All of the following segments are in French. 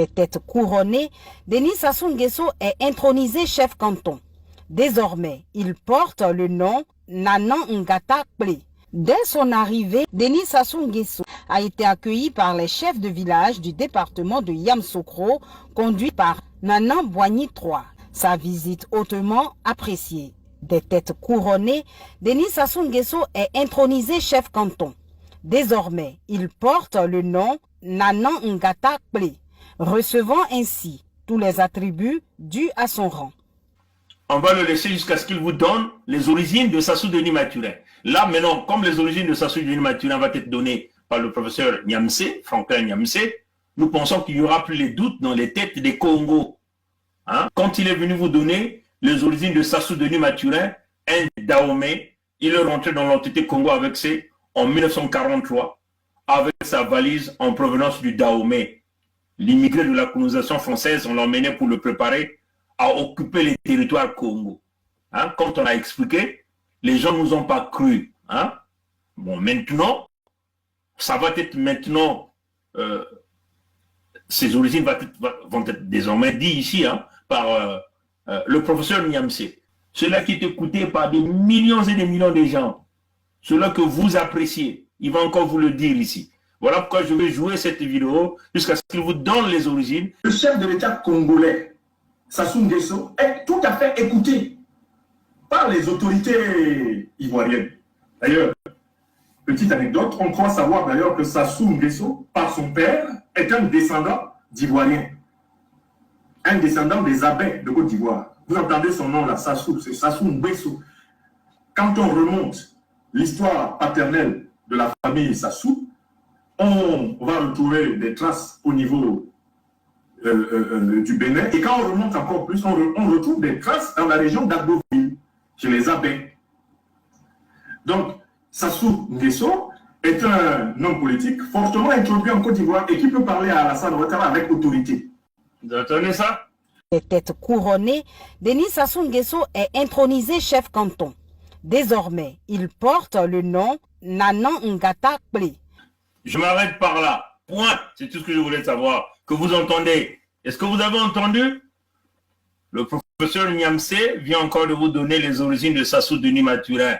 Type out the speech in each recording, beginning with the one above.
Tête couronnée, Denis Sassou Nguesso est intronisé chef canton. Désormais, il porte le nom Nanan Ngata Kple. Dès son arrivée, Denis Sassou Nguesso a été accueilli par les chefs de village du département de Yamoussoukro, conduit par Nanan Boigny III. Sa visite hautement appréciée. Des têtes couronnées, Denis Sassou Nguesso est intronisé chef canton. Désormais, il porte le nom Nanan Ngata Kple, recevant ainsi tous les attributs dus à son rang. On va le laisser jusqu'à ce qu'il vous donne les origines de Sassou Denis Mathurin. Là, maintenant, comme les origines de Sassou Denis Mathurin vont être données par le professeur Niamsé, Franklin Niamsé, nous pensons qu'il n'y aura plus les doutes dans les têtes des Congos. Hein? Quand il est venu vous donner les origines de Sassou Denis Mathurin, un Dahomey, il est rentré dans l'entité Congo avec ses en 1943, avec sa valise en provenance du Dahomey. L'immigré de la colonisation française, on l'emmenait pour le préparer à occuper les territoires Congo. Hein? Quand on a expliqué, les gens ne nous ont pas cru. Hein? Bon, maintenant, ça va être maintenant, ces origines vont être désormais dites ici hein, par le professeur Niamsé. Cela qui est écouté par des millions et des millions de gens. Cela que vous appréciez. Il va encore vous le dire ici. Voilà pourquoi je vais jouer cette vidéo jusqu'à ce qu'il vous donne les origines. Le chef de l'État congolais, Sassou Nguesso, est tout à fait écouté par les autorités ivoiriennes. D'ailleurs, petite anecdote, on croit savoir d'ailleurs que Sassou Nguesso, par son père, est un descendant d'Ivoiriens. Un descendant des abbés de Côte d'Ivoire. Vous entendez son nom là, Sassou, c'est Sassou Nguesso. Quand on remonte l'histoire paternelle de la famille Sassou, on va retrouver des traces au niveau du Bénin. Et quand on remonte encore plus, on retrouve des traces dans la région d'Agboville, chez les abbés. Donc, Sassou Nguesso est un homme politique fortement introduit en Côte d'Ivoire et qui peut parler à Alassane Ouattara avec autorité. Vous entendez ça? Des têtes couronnées, Denis Sassou Nguesso est intronisé chef canton. Désormais, il porte le nom Nanan Ngata Kple. Je m'arrête par là. Point. C'est tout ce que je voulais savoir. Que vous entendez. Est-ce que vous avez entendu? Le professeur Niamsé vient encore de vous donner les origines de Sassou Denis Mathurin.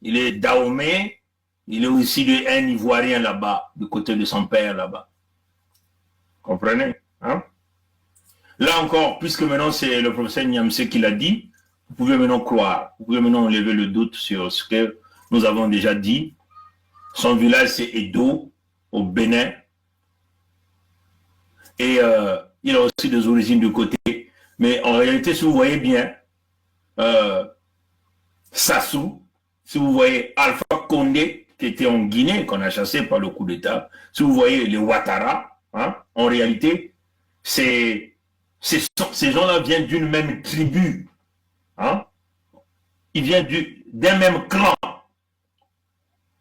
Il est Dahomey. Il est aussi un Ivoirien là-bas, du côté de son père là-bas. Comprenez? Hein? Là encore, puisque maintenant c'est le professeur Niamsé qui l'a dit, vous pouvez maintenant croire. Vous pouvez maintenant enlever le doute sur ce que nous avons déjà dit. Son village, c'est Edo, au Bénin. Et il a aussi des origines de côté. Mais en réalité, si vous voyez bien, Sassou, si vous voyez Alpha Condé, qui était en Guinée, qu'on a chassé par le coup d'État, si vous voyez les Ouattara, hein, en réalité, ces gens-là viennent d'une même tribu. Hein? Ils viennent d'un même clan.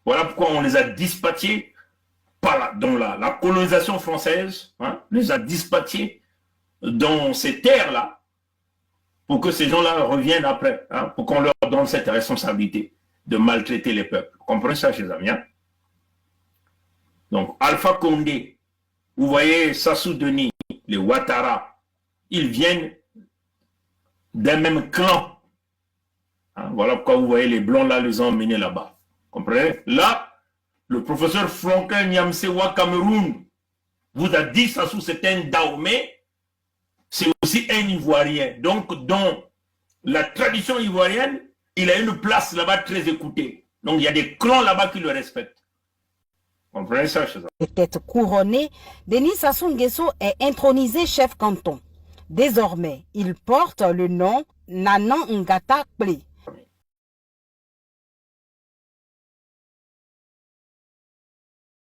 Voilà pourquoi on les a dispatchés dans la colonisation française, hein, les a dispatchés dans ces terres-là pour que ces gens-là reviennent après, hein, pour qu'on leur donne cette responsabilité de maltraiter les peuples. Vous comprenez ça, chers amis? Hein? Donc, Alpha Condé, vous voyez Sassou Denis, les Ouattara, ils viennent d'un même clan. Hein, voilà pourquoi vous voyez les Blancs là, les ont emmenés là-bas. Comprenez? Là, le professeur Franklin Niamsé wa Cameroun vous a dit Sassou c'est un Dahomey, c'est aussi un Ivoirien. Donc, dans la tradition ivoirienne, il a une place là-bas très écoutée. Donc, il y a des clans là-bas qui le respectent. Comprenez ça, chez Des têtes couronnées, Denis Sassou Nguesso est intronisé chef canton. Désormais, il porte le nom Nanan Ngata Kple.